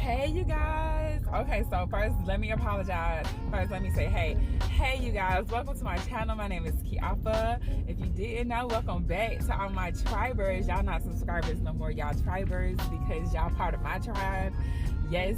Hey you guys. Okay, so first let me apologize. First let me say hey you guys, welcome to my channel. My name is Kiafa. If you didn't know, welcome back to all my tribers. Y'all not subscribers no more, y'all tribers, because y'all part of my tribe. Yes,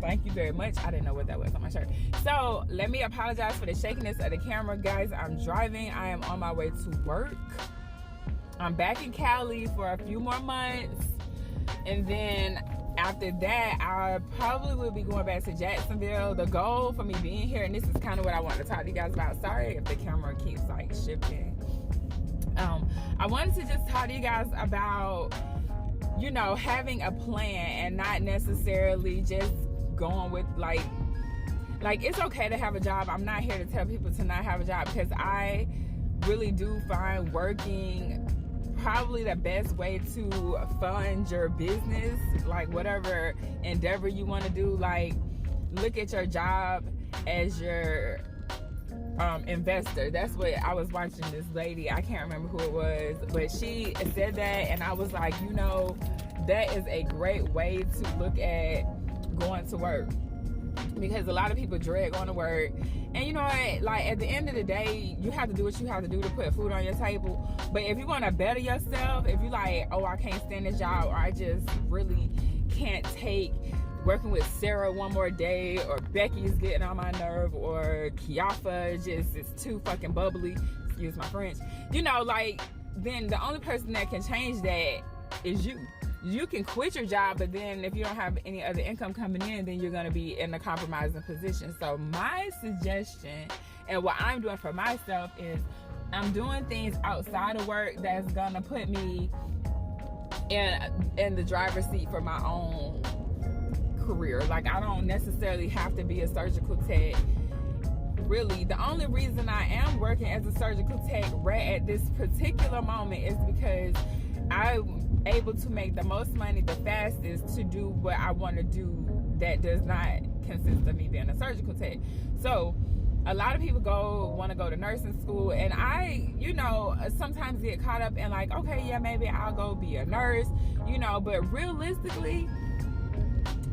thank you very much. I didn't know what that was on my shirt. So let me apologize for the shakiness of the camera, guys. I'm driving. I am on my way to work. I'm back in Cali for a few more months, and then after that, I probably will be going back to Jacksonville. The goal for me being here, and this is kind of what I want to talk to you guys about. Sorry if the camera keeps like shifting. I wanted to just talk to you guys about, you know, having a plan and not necessarily just going with like it's okay to have a job. I'm not here to tell people to not have a job, because I really do find working probably the best way to fund your business, like whatever endeavor you want to do. Like, look at your job as your investor. That's what I was watching this lady, I can't remember who it was, but she said that, and I was like, you know, that is a great way to look at going to work, because a lot of people dread going to work. And you know what, like at the end of the day, you have to do what you have to do to put food on your table. But if you want to better yourself, if you like, oh, I can't stand this job, or I just really can't take working with Sarah one more day, or Becky's getting on my nerve, or Kiafa just is too fucking bubbly, excuse my French, you know, like, then the only person that can change that is you. You can quit your job, but then if you don't have any other income coming in, then you're going to be in a compromising position. So my suggestion, and what I'm doing for myself, is I'm doing things outside of work that's going to put me in the driver's seat for my own career. Like, I don't necessarily have to be a surgical tech. Really, the only reason I am working as a surgical tech right at this particular moment is because I'm able to make the most money the fastest to do what I want to do that does not consist of me being a surgical tech. So a lot of people want to go to nursing school, and I, you know, sometimes get caught up in like, okay, yeah, maybe I'll go be a nurse, you know, but realistically,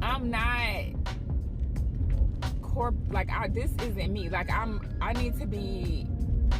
I'm not this isn't me. Like, I need to be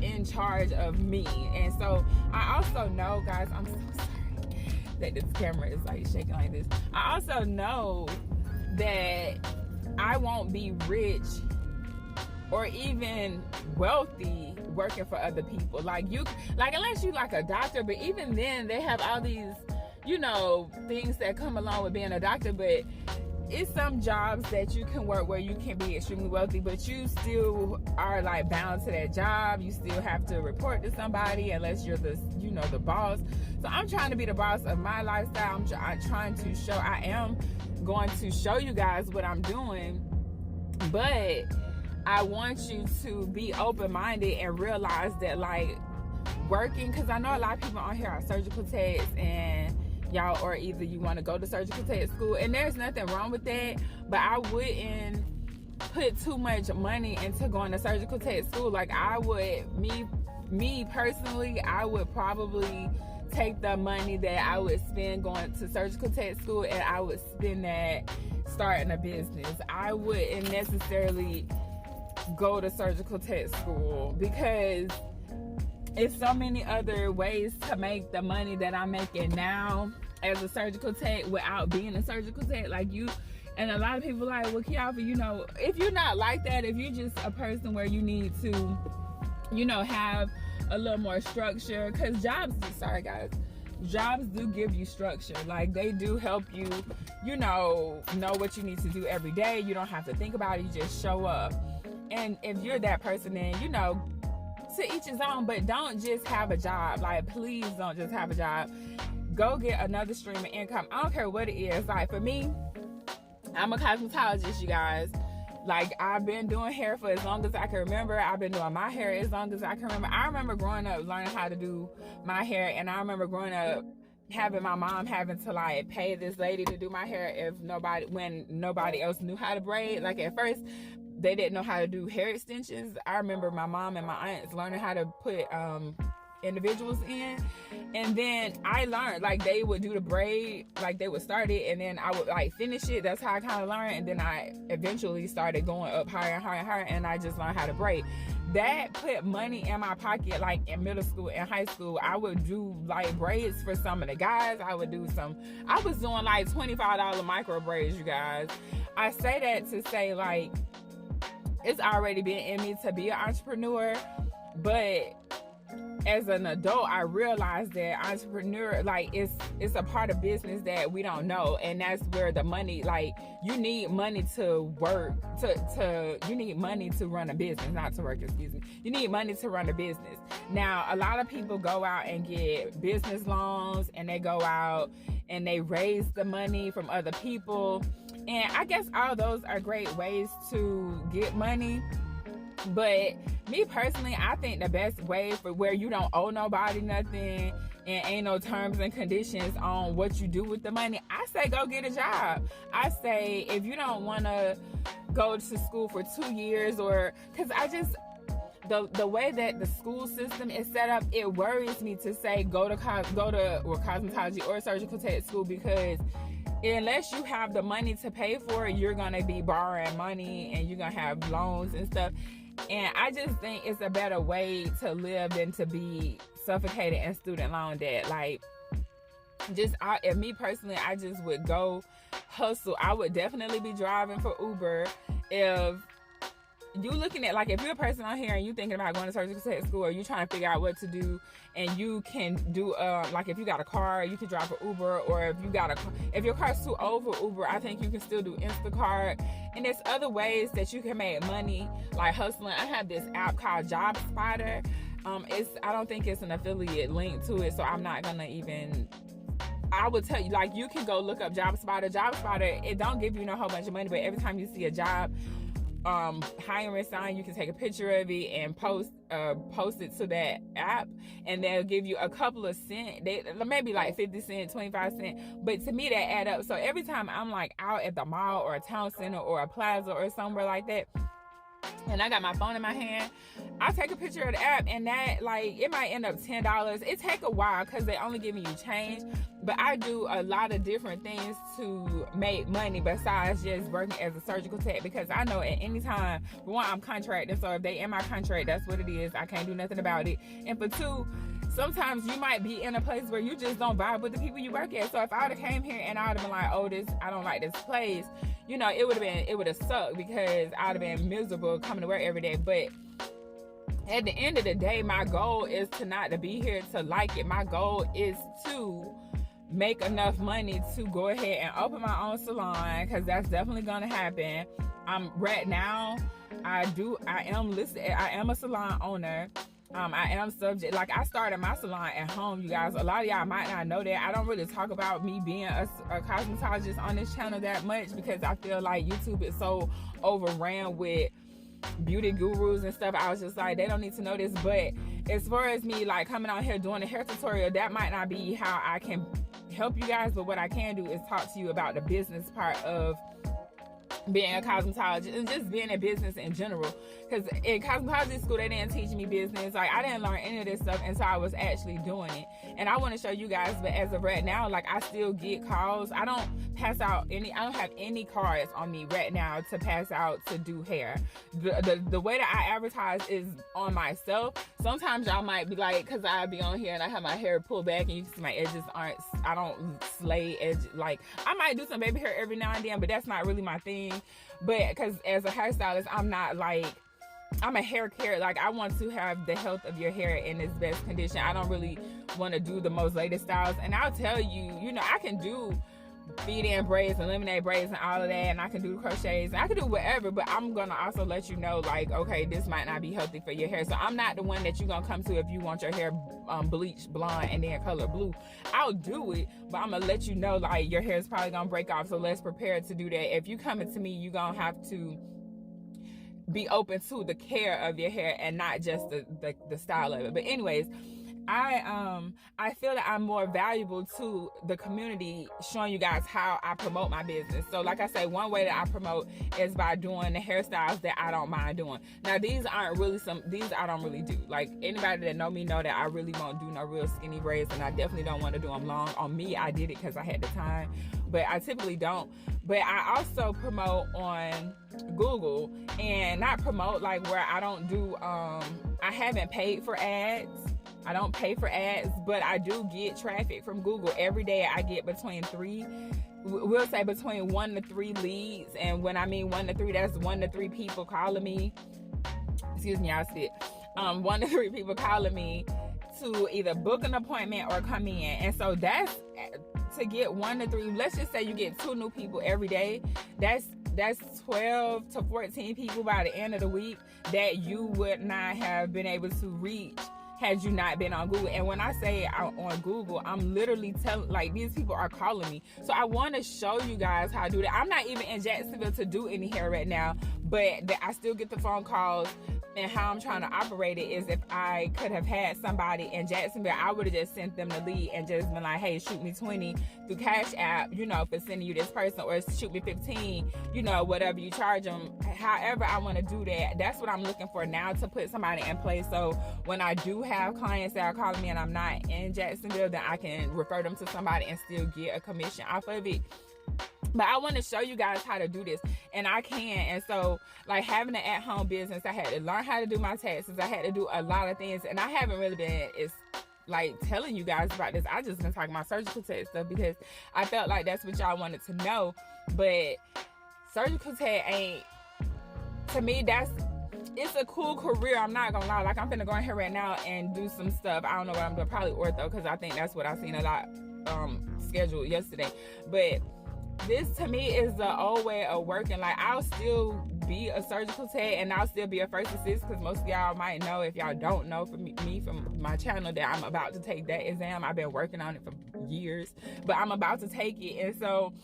in charge of me. And so I also know, guys, I'm so sorry that this camera is like shaking like this. I also know that I won't be rich or even wealthy working for other people. Like, unless you like a doctor, but even then they have all these, you know, things that come along with being a doctor. But it's some jobs that you can work where you can be extremely wealthy, but you still are like bound to that job. You still have to report to somebody unless you're the, you know, the boss. So I'm trying to be the boss of my lifestyle. I'm trying to show, I am going to show you guys what I'm doing, but I want you to be open-minded and realize that, like, working, because I know a lot of people on here are surgical techs, and y'all, or either you want to go to surgical tech school, and there's nothing wrong with that, but I wouldn't put too much money into going to surgical tech school. Like, I would, me personally, I would probably take the money that I would spend going to surgical tech school, and I would spend that starting a business. I wouldn't necessarily go to surgical tech school, because it's so many other ways to make the money that I'm making now as a surgical tech without being a surgical tech. Like, you, and a lot of people like, well, Kiafa, you know, if you're not like that, if you're just a person where you need to, you know, have a little more structure, because jobs do give you structure. Like, they do help you, you know what you need to do every day. You don't have to think about it, you just show up. And if you're that person, then, you know, to each his own, but don't just have a job. Like, please don't just have a job. Go get another stream of income. I don't care what it is. Like, for me, I'm a cosmetologist, you guys. Like, I've been doing hair for as long as I can remember. I've been doing my hair as long as I can remember. I remember growing up learning how to do my hair, and I remember growing up having my mom having to like pay this lady to do my hair when nobody else knew how to braid. Like, at first they didn't know how to do hair extensions. I remember my mom and my aunts learning how to put individuals in. And then I learned, like, they would do the braid, like they would start it, and then I would like finish it. That's how I kind of learned. And then I eventually started going up higher and higher and higher, and I just learned how to braid. That put money in my pocket. Like in middle school and high school, I would do like braids for some of the guys. I was doing like $25 micro braids, you guys. I say that to say, like, it's already been in me to be an entrepreneur, but as an adult, I realized that entrepreneur, like, it's a part of business that we don't know, and that's where the money, like, you need money to work, you need money to run a business, not to work, excuse me. You need money to run a business. Now, a lot of people go out and get business loans, and they go out and they raise the money from other people, and I guess all those are great ways to get money. But me personally, I think the best way for where you don't owe nobody nothing and ain't no terms and conditions on what you do with the money, I say go get a job. I say if you don't want to go to school for 2 years, or because I just, the way that the school system is set up, it worries me to say go to cosmetology or surgical tech school, because unless you have the money to pay for it, you're going to be borrowing money and you're going to have loans and stuff. And I just think it's a better way to live than to be suffocated in student loan debt. Like, if me personally, I just would go hustle. I would definitely be driving for Uber. If you looking at, like, if you're a person on here and you thinking about going to surgical tech school, or you trying to figure out what to do, and you can do like, if you got a car, you can drive for Uber, or if your car's too old for Uber, I think you can still do Instacart. And there's other ways that you can make money, like hustling. I have this app called Job Spotter. I don't think it's an affiliate link to it, so I'm not gonna even. I would tell you, like, you can go look up Job Spotter. Job Spotter, it don't give you no whole bunch of money, but every time you see a job hiring sign, you can take a picture of it and post it to that app, and they'll give you a couple of cents. Maybe like 50 cents, 25 cents, but to me that add up. So every time I'm like out at the mall or a town center or a plaza or somewhere like that, and I got my phone in my hand, I take a picture of the app, and that, like, it might end up $10. It take a while because they only giving you change, but I do a lot of different things to make money besides just working as a surgical tech, because I know at any time, for one, I'm contracted, so if they in my contract, that's what it is. I can't do nothing about it. And for two, sometimes you might be in a place where you just don't vibe with the people you work at. So if I would have came here and I would have been like, oh, I don't like this place, you know, it would have sucked, because I would have been miserable coming to work every day. But at the end of the day, my goal is to be here to like it. My goal is to make enough money to go ahead and open my own salon, because that's definitely going to happen. Right now, I am listed. I am a salon owner. I am subject, like, I started my salon at home, you guys. A lot of y'all might not know that. I don't really talk about me being a cosmetologist on this channel that much, because I feel like YouTube is so overran with beauty gurus and stuff. I was just like, they don't need to know this. But as far as me, like, coming out here doing a hair tutorial, that might not be how I can help you guys. But what I can do is talk to you about the business part of being a cosmetologist and just being in business in general. Because in cosmetology school, they didn't teach me business. Like, I didn't learn any of this stuff until I was actually doing it. And I want to show you guys, but as of right now, like, I still get calls. I don't have any cards on me right now to pass out to do hair. The way that I advertise is on myself. Sometimes y'all might be like, because I be on here and I have my hair pulled back and you can see my edges I don't slay edge. Like, I might do some baby hair every now and then, but that's not really my thing. But because as a hairstylist, I'm a hair care. Like, I want to have the health of your hair in its best condition. I don't really want to do the most latest styles. And I'll tell you, you know, I can do feed-in braids and lemonade braids and all of that, and I can do crochets, and I can do whatever, but I'm gonna also let you know, like, okay, this might not be healthy for your hair. So I'm not the one that you're gonna come to if you want your hair bleached blonde and then color blue. I'll do it, but I'm gonna let you know, like, your hair is probably gonna break off, so let's prepare to do that. If you coming to me, you're gonna have to be open to the care of your hair and not just the style of it. But anyways, I feel that I'm more valuable to the community, showing you guys how I promote my business. So like I say, one way that I promote is by doing the hairstyles that I don't mind doing. Now these aren't really these I don't really do. Like anybody that know me know that I really won't do no real skinny braids, and I definitely don't want to do them long. On me, I did it because I had the time, but I typically don't. But I also promote on Google, and not promote like where I don't do, I haven't paid for ads. I don't pay for ads, but I do get traffic from Google. Every day I get between 1 to 3 leads. And when I mean 1 to 3, that's 1 to 3 people calling me. Excuse me, I spit. 1 to 3 people calling me to either book an appointment or come in. And so that's to get 1 to 3. Let's just say you get 2 new people every day. That's 12 to 14 people by the end of the week that you would not have been able to reach had you not been on Google. And when I say on Google, I'm literally telling, like, these people are calling me. So I want to show you guys how to do that. I'm not even in Jacksonville to do any hair right now, but I still get the phone calls. And how I'm trying to operate it is, if I could have had somebody in Jacksonville, I would have just sent them the lead and just been like, hey, shoot me 20 through Cash App, you know, for sending you this person, or shoot me 15, you know, whatever you charge them. However I want to do that, that's what I'm looking for now, to put somebody in place. So when I do have clients that are calling me and I'm not in Jacksonville, then I can refer them to somebody and still get a commission off of it. But I want to show you guys how to do this, and I can. And so, like, having an at-home business, I had to learn how to do my taxes. I had to do a lot of things, and I haven't really been telling you guys about this. I just been talking about surgical tech stuff because I felt like that's what y'all wanted to know. But surgical tech ain't, to me, it's a cool career. I'm not gonna lie. Like, I'm gonna go in here right now and do some stuff. I don't know what I'm doing. Probably ortho, because I think that's what I seen a lot scheduled yesterday. But this to me is the old way of working. Like, I'll still be a surgical tech and I'll still be a first assist, because most of y'all might know, if y'all don't know, from me from my channel, that I'm about to take that exam. I've been working on it for years, but I'm about to take it. And so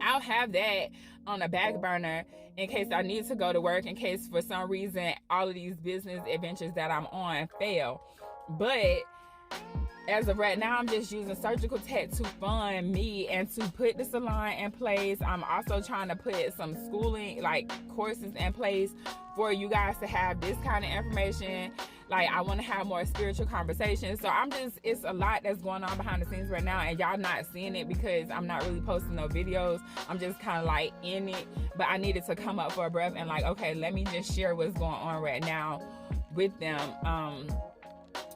I'll have that on a back burner in case I need to go to work, in case for some reason all of these business adventures that I'm on fail. But as of right now, I'm just using surgical tech to fund me and to put the salon in place. I'm also trying to put some schooling, like courses in place for you guys to have this kind of information. Like, I want to have more spiritual conversations. So it's a lot that's going on behind the scenes right now, and y'all not seeing it because I'm not really posting no videos. I'm just kind of like in it, but I needed to come up for a breath and like, okay, let me just share what's going on right now with them.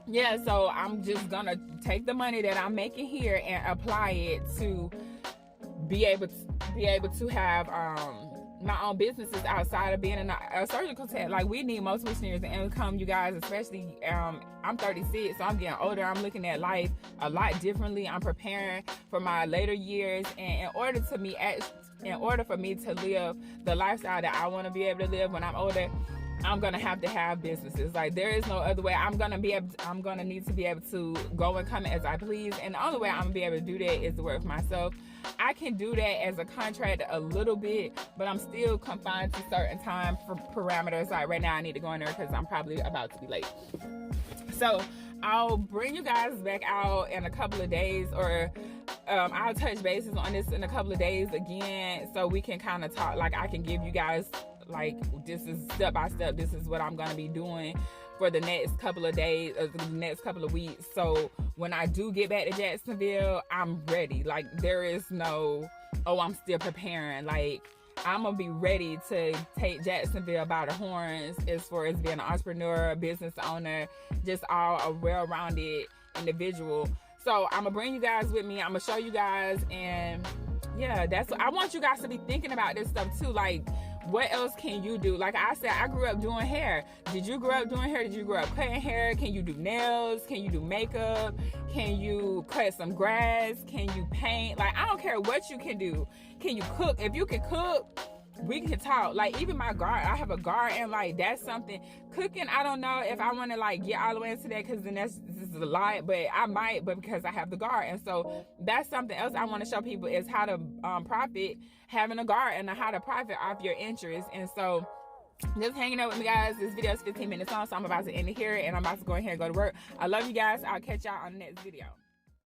Yeah, so I'm just gonna take the money that I'm making here and apply it to be able to have my own businesses outside of being a surgical tech. Like, we need multiple streams of income, you guys, especially I'm 36, so I'm getting older. I'm looking at life a lot differently. I'm preparing for my later years, and in order for me to live the lifestyle that I want to be able to live when I'm older, I'm gonna have to have businesses. Like, there is no other way. I'm gonna need to be able to go and come as I please, and the only way I'm gonna be able to do that is to work for myself. I can do that as a contractor a little bit, but I'm still confined to certain time parameters. Like, right now I need to go in there because I'm probably about to be late. So I'll bring you guys back out in a couple of days, or I'll touch bases on this in a couple of days again, so we can kind of talk. Like, I can give you guys, like, this is step by step, this is what I'm going to be doing for the next couple of days, or the next couple of weeks. So when I do get back to Jacksonville, I'm ready. Like, there is no, oh, I'm still preparing. Like, I'm going to be ready to take Jacksonville by the horns as far as being an entrepreneur, business owner, just all a well-rounded individual. So I'm going to bring you guys with me. I'm going to show you guys, and yeah, that's what I want you guys to be thinking about this stuff too. Like, what else can you do? Like I said, I grew up doing hair. Did you grow up doing hair? Did you grow up cutting hair? Can you do nails? Can you do makeup? Can you cut some grass? Can you paint? Like, I don't care what you can do. Can you cook? If you can cook, we can talk. Like, even my garden, I have a garden. Like, that's something. Cooking, I don't know if I want to like get all the way into that, because then this is a lot, but I might, but because I have the garden. So that's something else I want to show people, is how to profit having a garden, and how to profit off your interest. And so just hanging out with me, guys. This video is 15 minutes long, so I'm about to end it here, and I'm about to go ahead and go to work. I love you guys. I'll catch y'all on the next video.